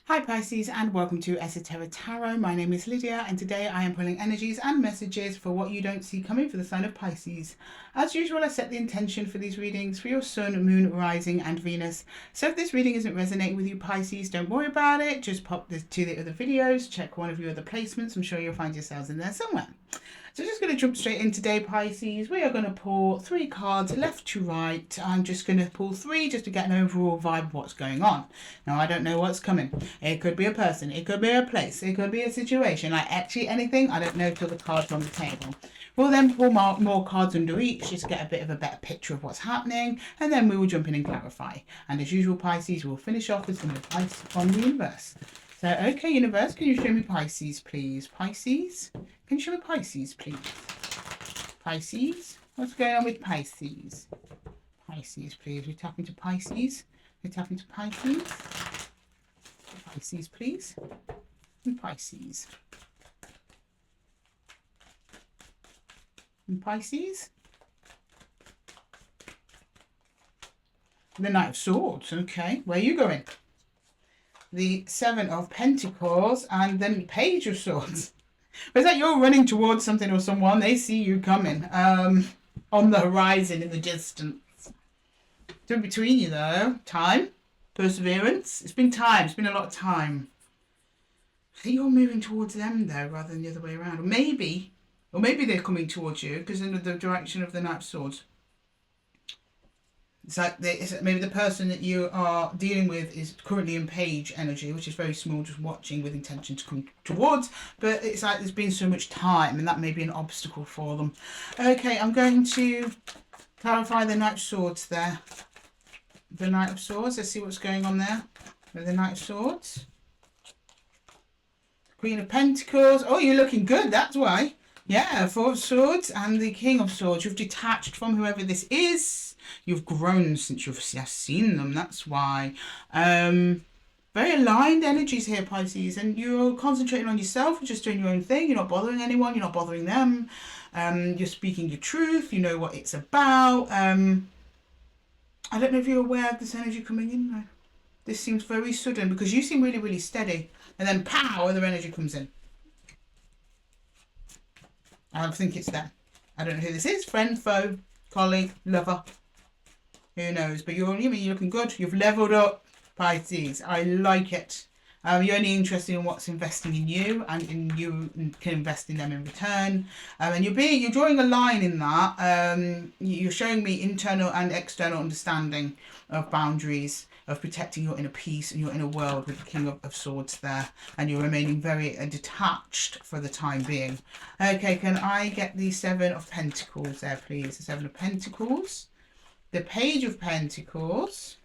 Hi Pisces and welcome to Esotera Tarot. My name is Lydia and today I am pulling energies and messages for what you don't see coming for the sign of Pisces. As usual, I set the intention for these readings for your Sun, Moon, Rising and Venus. So if this reading isn't resonating with you Pisces, don't worry about it. Just pop to the other videos, check one of your other placements. I'm sure you'll find yourselves in there somewhere. So just going to jump straight in today, Pisces. We are going to pull 3 cards left to right. I'm just going to pull 3 just to get an overall vibe of what's going on. Now, I don't know what's coming. It could be a person. It could be a place. It could be a situation. Like actually anything. I don't know till the cards on the table. We'll then pull more cards under each just to get a bit of a better picture of what's happening. And then we will jump in and clarify. And as usual, Pisces, we'll finish off with some advice from the universe. So, okay, universe, can you show me Pisces, please? Pisces? Can you show me Pisces, please? Pisces? What's going on with Pisces? Pisces, please. We're tapping to Pisces. We're tapping to Pisces. Pisces, please. And Pisces. And Pisces. The Knight of Swords. Okay, where are you going? The 7 of Pentacles and then Page of Swords. Is that you're running towards something or someone? They see you coming on the horizon in the distance. So in between you though, time, perseverance. It's been time. It's been a lot of time. I think you're moving towards them though, rather than the other way around. Or maybe they're coming towards you because in the direction of the Knight of Swords. It's like maybe the person that you are dealing with is currently in Page energy, which is very small, just watching with intention to come towards. But it's like there's been so much time and that may be an obstacle for them. Okay, I'm going to clarify the Knight of Swords there. The Knight of Swords, let's see what's going on there with the Knight of Swords. Queen of Pentacles. Oh, you're looking good, that's why. Yeah, 4 of Swords and the King of Swords. You've detached from whoever this is. You've grown since you've seen them, that's why. Very aligned energies here, Pisces. And you're concentrating on yourself, just doing your own thing. You're not bothering anyone, you're not bothering them. You're speaking your truth, you know what it's about. I don't know if you're aware of this energy coming in. No. This seems very sudden because you seem really, really steady. And then pow, other energy comes in. I think it's them. I don't know who this is. Friend, foe, colleague, lover. Who knows? But you're looking good. You've leveled up, Pisces. I like it. You're only interested in what's investing in you, and you can invest in them in return. And you're drawing a line in that. You're showing me internal and external understanding of boundaries, of protecting your inner peace and your inner world with the King of Swords there. And you're remaining very detached for the time being. Okay, can I get the 7 of Pentacles there, please? The 7 of Pentacles. The Page of Pentacles.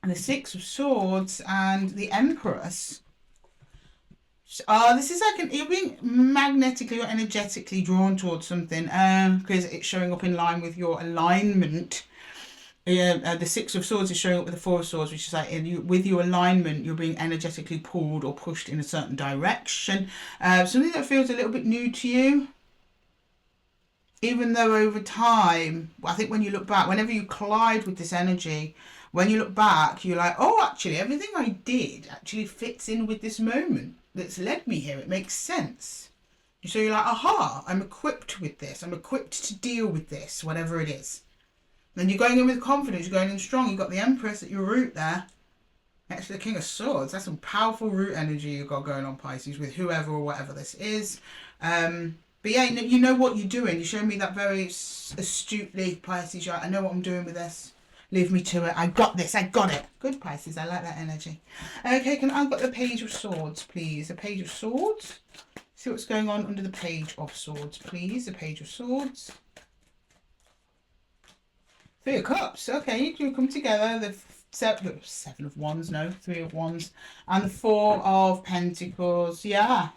And the 6 of Swords and the Empress. This is like you're being magnetically or energetically drawn towards something because it's showing up in line with your alignment. The 6 of Swords is showing up with the 4 of Swords, which is like with your alignment, you're being energetically pulled or pushed in a certain direction. Something that feels a little bit new to you. Even though over time, I think when you look back, whenever you collide with this energy, when you look back, you're like, oh, actually, everything I did actually fits in with this moment that's led me here. It makes sense. So you're like, aha, I'm equipped with this. I'm equipped to deal with this, whatever it is. And you're going in with confidence. You're going in strong. You've got the Empress at your root there. Next to the King of Swords. That's some powerful root energy you've got going on, Pisces, with whoever or whatever this is. But yeah, you know what you're doing. You show me that very astutely, Pisces. You're like, I know what I'm doing with this. Leave me to it. I got this. I got it. Good, Pisces. I like that energy. Okay, I've got the Page of Swords, please. The Page of Swords. See what's going on under the Page of Swords, please. The Page of Swords. 3 of Cups. Okay, you can come together. The 7 of Wands. No, 3 of Wands. And the 4 of Pentacles. Yeah.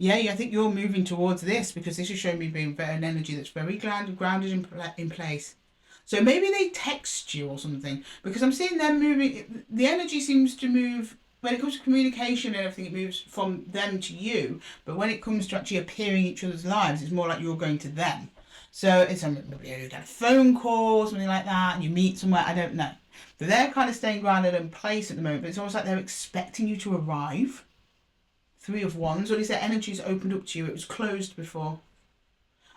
Yeah, I think you're moving towards this because this is showing me being an energy that's very grounded in place. So maybe they text you or something because I'm seeing them moving. The energy seems to move when it comes to communication and everything. It moves from them to you, but when it comes to actually appearing in each other's lives, it's more like you're going to them. So it's maybe you get a phone call or something like that, and you meet somewhere. I don't know. They're kind of staying grounded in place at the moment, but it's almost like they're expecting you to arrive. Three of Wands, or at least their energy's opened up to you. It was closed before.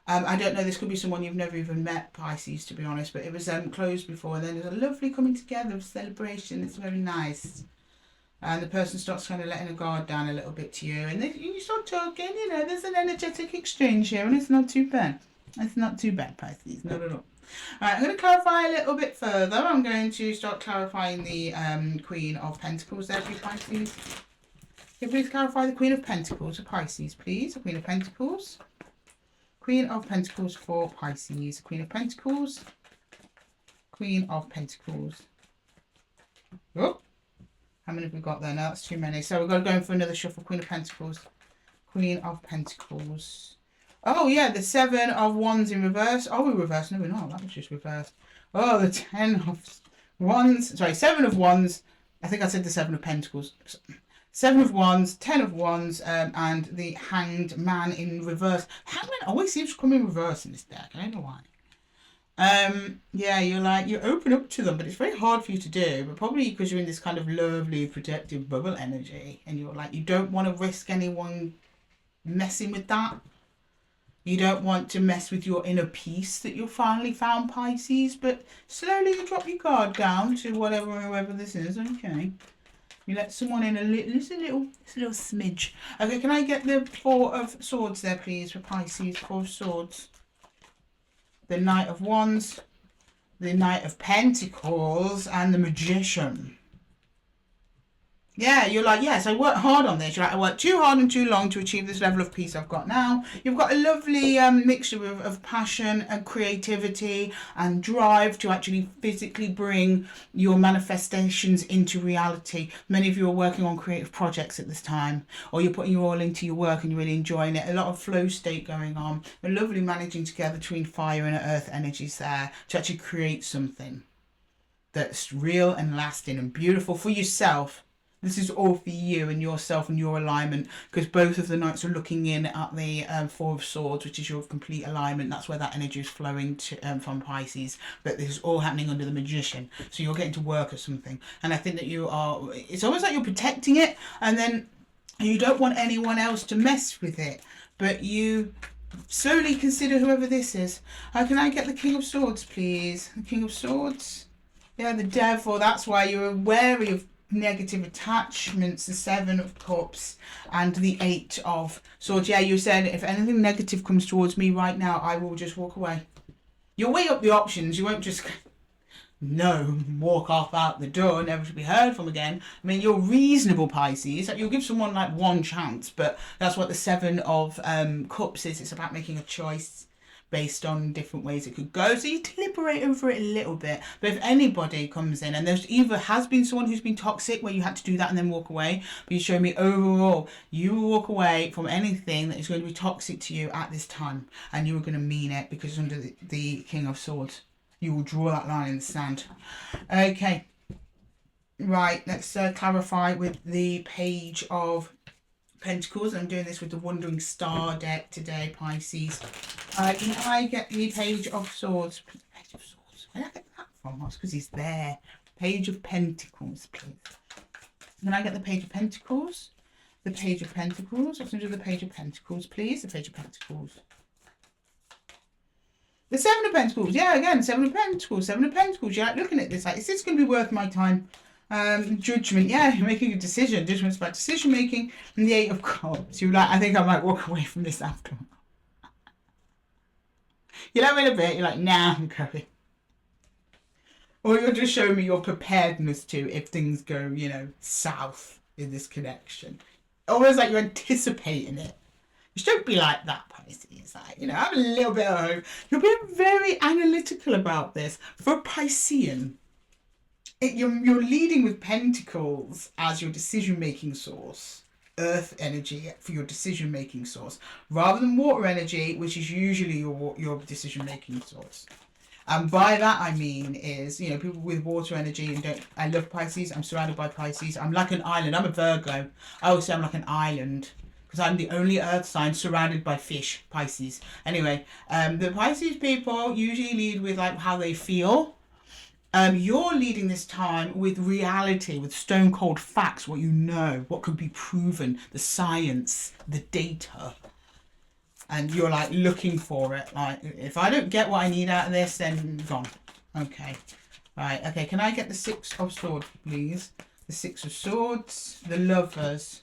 I don't know, this could be someone you've never even met, Pisces, to be honest, but it was closed before, and then there's a lovely coming together of celebration. It's very nice. And the person starts kind of letting a guard down a little bit to you, and then you start talking, you know, there's an energetic exchange here, and it's not too bad. It's not too bad, Pisces, not at all. Alright, I'm going to clarify a little bit further. I'm going to start clarifying the Queen of Pentacles there for you, Pisces. Can you please clarify the Queen of Pentacles for Pisces, please? The Queen of Pentacles. Queen of Pentacles for Pisces. Queen of Pentacles. Queen of Pentacles. Oh, how many have we got there? No, that's too many. So we've got to go in for another shuffle. Queen of Pentacles. Queen of Pentacles. Oh, yeah, the 7 of Wands in reverse. Oh, we reversed. No, we're not. That was just reversed. Oh, the 10 of Wands. Sorry, 7 of Wands. I think I said the 7 of Pentacles. 7 of Wands, 10 of Wands, and the Hanged Man in reverse. Hanged Man always seems to come in reverse in this deck. I don't know why. Yeah, you're open up to them, but it's very hard for you to do. But probably because you're in this kind of lovely, protective bubble energy, and you're like, you don't want to risk anyone messing with that. You don't want to mess with your inner peace that you finally found, Pisces. But slowly you drop your guard down to whatever or whoever this is. Okay. You let someone in a little smidge. Okay, can I get the 4 of Swords there, please, for Pisces? 4 of Swords. The Knight of Wands, the Knight of Pentacles, and the Magician. Yeah, you're like, yes, I worked hard on this. You're like, I worked too hard and too long to achieve this level of peace I've got now. You've got a lovely mixture of passion and creativity and drive to actually physically bring your manifestations into reality. Many of you are working on creative projects at this time, or you're putting your all into your work and you're really enjoying it. A lot of flow state going on. A lovely managing together between fire and earth energies there to actually create something that's real and lasting and beautiful for yourself. This is all for you and yourself and your alignment, because both of the Knights are looking in at the 4 of Swords, which is your complete alignment. That's where that energy is flowing to, from Pisces. But this is all happening under the Magician. So you're getting to work at something. And I think that you are, it's almost like you're protecting it, and then you don't want anyone else to mess with it. But you slowly consider whoever this is. Can I get the King of Swords, please? The King of Swords? Yeah, the Devil. That's why you're wary of negative attachments, the 7 of Cups and the 8 of Swords. Yeah, you said if anything negative comes towards me right now, I will just walk away. You'll weigh up the options. You won't just walk off out the door, never to be heard from again. I mean, you're reasonable, Pisces. You'll give someone like one chance, but that's what the 7 of Cups is. It's about making a choice based on different ways it could go. So you deliberate over it a little bit. But if anybody comes in, and there's either has been someone who's been toxic where you had to do that and then walk away, but you show me overall, you will walk away from anything that is going to be toxic to you at this time. And you are going to mean it, because under the King of Swords, you will draw that line in the sand. Okay. Right, let's clarify with the Page of Pentacles. I'm doing this with the Wandering Star deck today, Pisces. Can I get the Page of Swords? Page of Swords. Where did I get that from? That's because he's there. Page of Pentacles, please. Can I get the Page of Pentacles? The Page of Pentacles. What's under the Page of Pentacles, please? The Page of Pentacles. The 7 of Pentacles. Yeah, again, 7 of Pentacles. 7 of Pentacles. You're like looking at this like, is this going to be worth my time? Judgment, yeah, you're making a decision. Judgment's about decision making. And the 8 of Cups, you're like, I think I might walk away from this after. You let me in a bit, you're like, nah, I'm going. Or you're just showing me your preparedness to if things go, south in this connection. Almost like you're anticipating it. Just don't be like that, Pisces. Like, have a little bit of hope. You're being very analytical about this. For a Piscean, you're leading with Pentacles as your decision-making source, earth energy for your decision-making source, rather than water energy, which is usually your decision-making source. And by that I mean is, people with water energy, and I love Pisces, I'm surrounded by Pisces, I'm like an island, I'm a Virgo, I always say I'm like an island, because I'm the only earth sign surrounded by fish, Pisces. Anyway, the Pisces people usually lead with like how they feel. You're leading this time with reality, with stone cold facts, what you know, what could be proven, the science, the data. And you're like looking for it. Like, if I don't get what I need out of this, then gone. Okay. Right. Okay. Can I get the Six of Swords, please? The Six of Swords, the Lovers.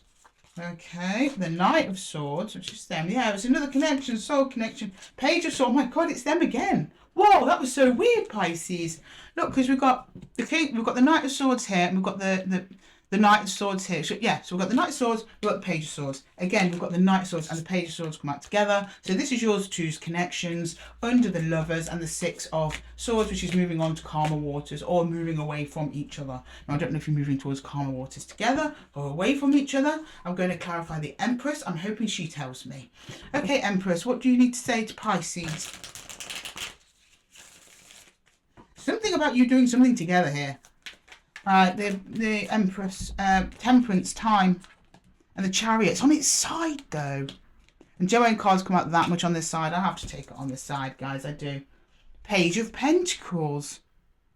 Okay. The Knight of Swords, which is them. Yeah, it's another connection, soul connection. Page of Swords. Oh my God, it's them again. Whoa, that was so weird, Pisces. Look, because we've got the Knight of Swords here, and we've got the Knight of Swords here. So, yeah, so we've got the Knight of Swords, we've got the Page of Swords. Again, we've got the Knight of Swords and the Page of Swords come out together. So this is yours two's connections under the Lovers and the Six of Swords, which is moving on to calmer waters or moving away from each other. Now, I don't know if you're moving towards calmer waters together or away from each other. I'm going to clarify the Empress. I'm hoping she tells me. Okay, Empress, what do you need to say to Pisces? Something about you doing something together here. The Empress, Temperance, Time, and the Chariot's on its side though. And Joanne cards come out that much on this side. I have to take it on this side, guys. I do. Page of Pentacles.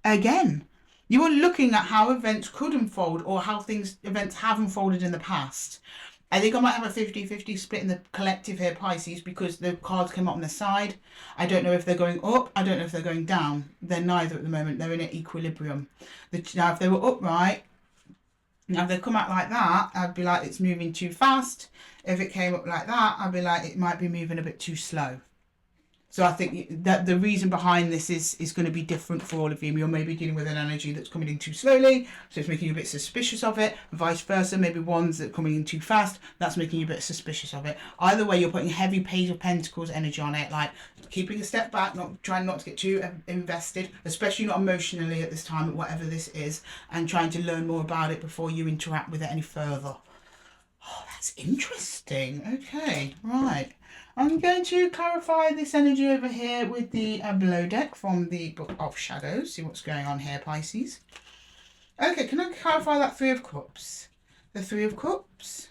Again, you are looking at how events could unfold or how events have unfolded in the past. I think I might have a 50-50 split in the collective here, Pisces, because the cards came up on the side. I don't know if they're going up. I don't know if they're going down. They're neither at the moment. They're in an equilibrium. Now, if they were upright, now if they come out like that, I'd be like, it's moving too fast. If it came up like that, I'd be like, it might be moving a bit too slow. So I think that the reason behind this is going to be different for all of you. You're maybe dealing with an energy that's coming in too slowly, so it's making you a bit suspicious of it. Vice versa, maybe ones that are coming in too fast, that's making you a bit suspicious of it. Either way, you're putting heavy Page of Pentacles energy on it, like keeping a step back, trying not to get too invested, especially not emotionally at this time, whatever this is, and trying to learn more about it before you interact with it any further. Oh, that's interesting. Okay, right. I'm going to clarify this energy over here with the below deck from the Book of Shadows. See what's going on here, Pisces. Okay, can I clarify that Three of Cups? The Three of Cups.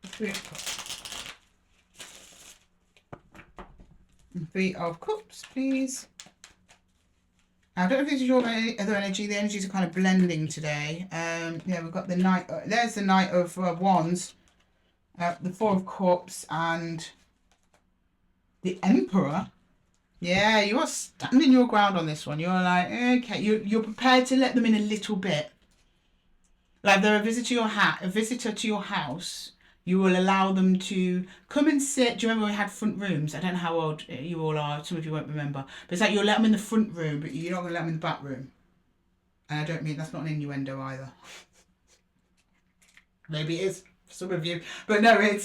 The Three of Cups. Three of Cups, please. I don't know if this is your other energy. The energies are kind of blending today. Yeah, we've got the Knight. There's the Knight of Wands. The Four of Cups and the Emperor. Yeah, you are standing your ground on this one. You're like, okay, you're prepared to let them in a little bit. Like they're a visitor to your house. You will allow them to come and sit. Do you remember we had front rooms? I don't know how old you all are. Some of you won't remember. But it's like you'll let them in the front room, but you're not going to let them in the back room. And I don't mean, that's not an innuendo either. Maybe it is. Some of you, but no, it's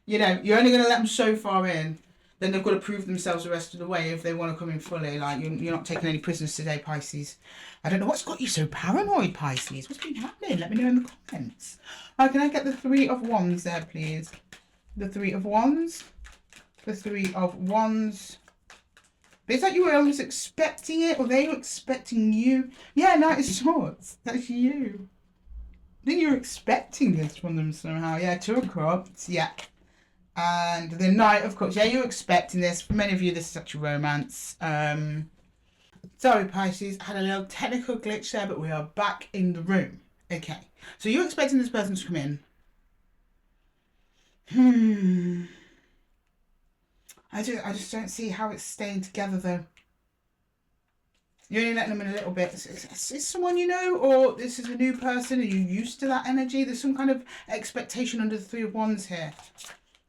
you know, you're only going to let them so far in, then they've got to prove themselves the rest of the way if they want to come in fully. Like you're not taking any prisoners today, Pisces. I don't know what's got you so paranoid, Pisces. What's been happening? Let me know in the comments. Can I get the Three of Wands there, please? The Three of Wands. The Three of Wands. But it's like you were almost expecting it, or they were expecting you. Yeah, Knight of Swords. That's you. I think you're expecting this from them somehow. Yeah, Two of Cups. Yeah. And the Knight of Cups. Yeah, you're expecting this. For many of you, this is actually romance. Sorry, Pisces. I had a little technical glitch there, but we are back in the room. Okay. So you're expecting this person to come in. I just don't see how it's staying together, though. You're only letting them in a little bit. Is someone you know, or this is a new person? Are you used to that energy? There's some kind of expectation under the Three of Wands here.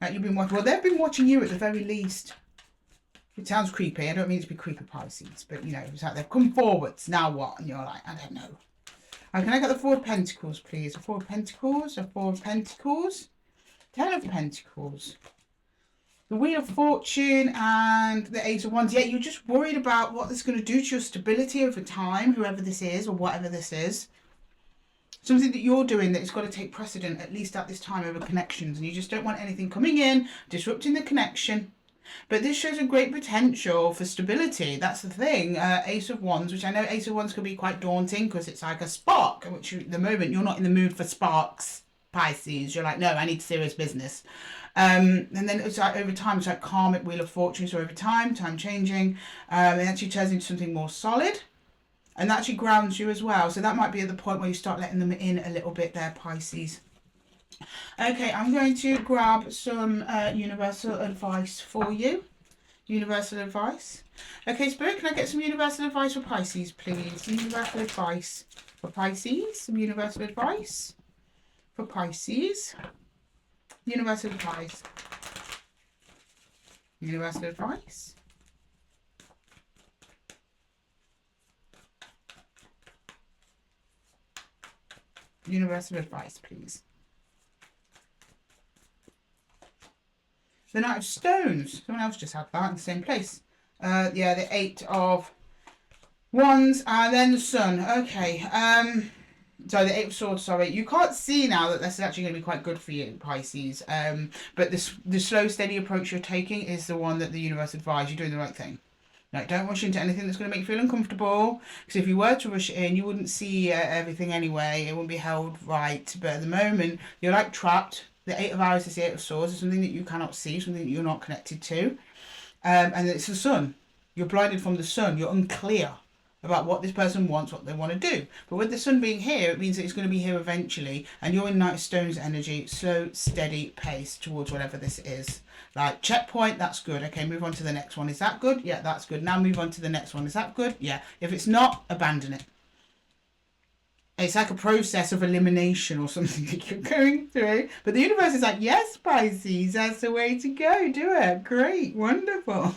Like you've been watching. Well, they've been watching you at the very least. It sounds creepy. I don't mean it to be creepy, Pisces, but you know, it's like they've come forwards. Now what? And you're like, I don't know. Can I get the Four of Pentacles, please? The Four of Pentacles. The Four of Pentacles. Ten of Pentacles. The Wheel of Fortune and the Ace of Wands. Yeah, you're just worried about what this is going to do to your stability over time, whoever this is or whatever this is. Something that you're doing that has got to take precedent, at least at this time, over connections. And you just don't want anything coming in, disrupting the connection. But this shows a great potential for stability. That's the thing. Ace of Wands, which I know Ace of Wands can be quite daunting because it's like a spark, which at the moment you're not in the mood for sparks, Pisces. You're like, no, I need serious business. And then it's like over time, it's like karmic Wheel of Fortune. So over time changing, it actually turns into something more solid. And that actually grounds you as well. So that might be at the point where you start letting them in a little bit there, Pisces. Okay, I'm going to grab some universal advice for you. Universal advice. Okay, Spirit, can I get some universal advice for Pisces, please? Universal advice for Pisces. Some universal advice for Pisces. Universal advice. Universal advice. Universal advice, please. The Knight of Stones. Someone else just had that in the same place. Yeah, the Eight of Wands and then the Sun. Okay. So the Eight of Swords, sorry. You can't see now that this is actually going to be quite good for you, Pisces. But the slow, steady approach you're taking is the one that the universe advised. You're doing the right thing. Like, don't rush into anything that's going to make you feel uncomfortable. Because if you were to rush in, you wouldn't see everything anyway. It wouldn't be held right. But at the moment, you're like trapped. The Eight of Hours is the Eight of Swords. It's something that you cannot see, something that you're not connected to. And it's the Sun. You're blinded from the Sun. You're unclear about what this person wants, what they want to do. But with the Sun being here, it means that it's going to be here eventually. And you're in Knight of Stones energy. Slow, steady pace towards whatever this is. Like, checkpoint, that's good. Okay, move on to the next one. Is that good? Yeah, that's good. Now move on to the next one. Is that good? Yeah. If it's not, abandon it. It's like a process of elimination or something that you're going through. But the universe is like, yes, Pisces, that's the way to go. Do it. Great. Wonderful.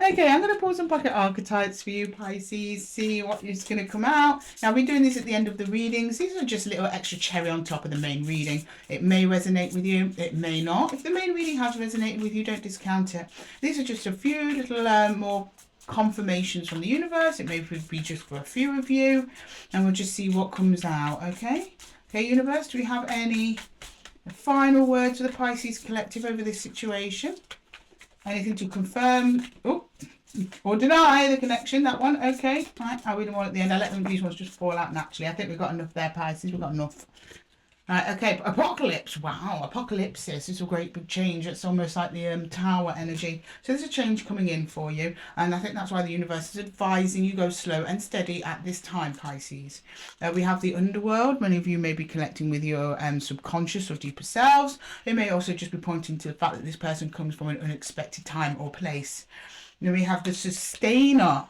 Okay, I'm going to pull some pocket archetypes for you, Pisces, see what is going to come out. Now, we're doing this at the end of the readings. These are just a little extra cherry on top of the main reading. It may resonate with you, it may not. If the main reading has resonated with you, don't discount it. These are just a few little more confirmations from the universe. It may be just for a few of you, and we'll just see what comes out, okay? Okay, universe, do we have any final words for the Pisces collective over this situation? Anything to confirm or deny the connection? That one, okay. Right, I'll read them all at the end. I'll let these ones just fall out naturally. I think we've got enough there, Pisces. We've got enough. Right, okay. Apocalypse. Wow, apocalypsis is a great big change. It's almost like the tower energy. So there's a change coming in for you. And I think that's why the universe is advising you go slow and steady at this time, Pisces. We have the underworld. Many of you may be connecting with your subconscious or deeper selves. It may also just be pointing to the fact that this person comes from an unexpected time or place. Then we have the sustainer,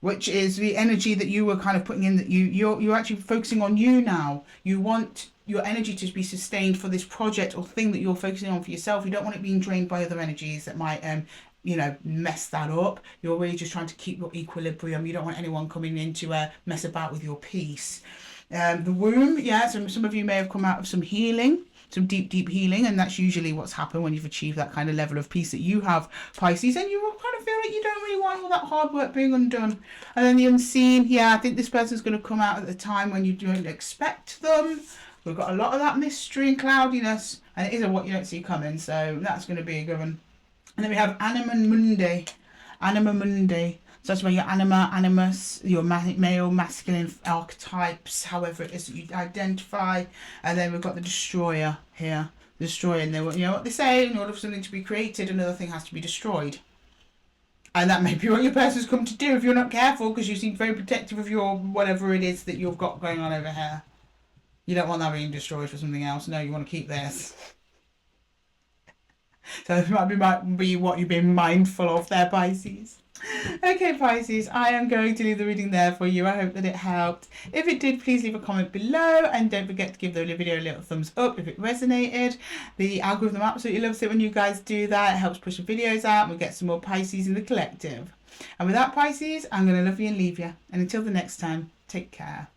which is the energy that you were kind of putting in, that you're actually focusing on you now. You want your energy to be sustained for this project or thing that you're focusing on for yourself. You don't want it being drained by other energies that might mess that up. You're really just trying to keep your equilibrium. You don't want anyone coming in to mess about with your peace. The womb, yeah, so some of you may have come out of some healing, some deep healing, and that's usually what's happened when you've achieved that kind of level of peace that you have, Pisces, and you kind of feel like you don't really want all that hard work being undone. And then the unseen, yeah, I think this person's going to come out at the time when you don't expect them. We've got a lot of that mystery and cloudiness, and it is what you don't see coming, so that's going to be a good one. And then we have Anima Mundi. Anima Mundi. So that's where your anima, animus, your male, masculine archetypes, however it is that you identify. And then we've got the destroyer here. The destroyer, and then, you know what they say, in order for something to be created, another thing has to be destroyed. And that may be what your person's come to do if you're not careful, because you seem very protective of your whatever it is that you've got going on over here. You don't want that being destroyed for something else. No, you want to keep this. So this might be what you've been mindful of there, Pisces. Okay, Pisces, I am going to leave the reading there for you. I hope that it helped. If it did, please leave a comment below, and don't forget to give the video a little thumbs up if it resonated. The algorithm absolutely loves it when you guys do that. It helps push the videos out, and we get some more Pisces in the collective. And with that, Pisces, I'm going to love you and leave you. And until the next time, take care.